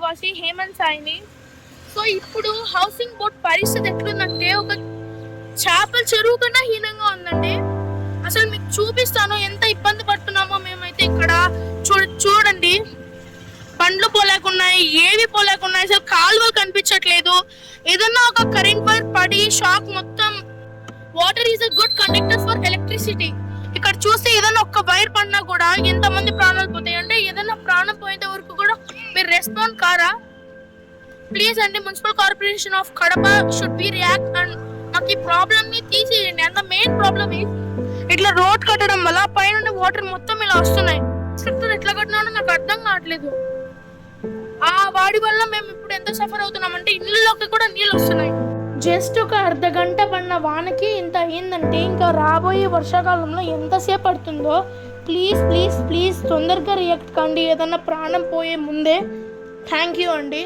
నివాసి హేమంత్ సాయిని. సో ఇప్పుడు housing board పరిస్థితి ఎట్లుందంటే ఒక చేపల చెరువు కన్నా హీనంగా ఉందండి. అసలు మీకు చూపిస్తాను ఎంత ఇబ్బంది పడుతున్నామో మేమైతే ఇక్కడ. చూడండి, పండ్లు పోలేకున్నాయి, ఏవి పోలేకున్నాయి, అసలు కాలువలు కనిపించట్లేదు. ఏదన్నా ఒక కరెంట్ వైర్ పడి షాక్ మొత్తం. Water is a good conductor for electricity. ఇక్కడ చూస్తే ఏదైనా ఒక్క వైర్ పడినా కూడా ఎంతమంది ప్రాణాలు పోతాయి. అంటే ఏదైనా ప్రాణం పోయేంత వరకు కూడా మీరు రెస్పాండ్ కారా? ప్లీజ్ అండి, municipal corporation of Kadapa should be react and మాకు ఈ ప్రాబ్లమ్ ని తీసేయండి. అంత మెయిన్ ప్రాబ్లమ్ ఇట్లా రోడ్ కట్టడం వల్ల పైన వాటర్ మొత్తం ఇలా వస్తున్నాయి. స్ట్రక్చర్ ఎట్లా కట్టినాడో నాకు అర్థం కావట్లేదు. ఆ వాడి వల్ల మేము ఇప్పుడు ఎంత సఫర్ అవుతున్నాం అంటే ఇళ్ళలోకి కూడా నీళ్ళు వస్తున్నాయి. జస్ట్ ఒక అర్ధ గంట పడిన వానకి ఇంత అయిందంటే ఇంకా రాబోయే వర్షాకాలంలో ఎంతసేపు పడుతుందో. ప్లీజ్ ప్లీజ్ ప్లీజ్ తొందరగా రియాక్ట్ కండి ఏదన్నా ప్రాణం పోయే ముందే. థ్యాంక్ యూ అండి.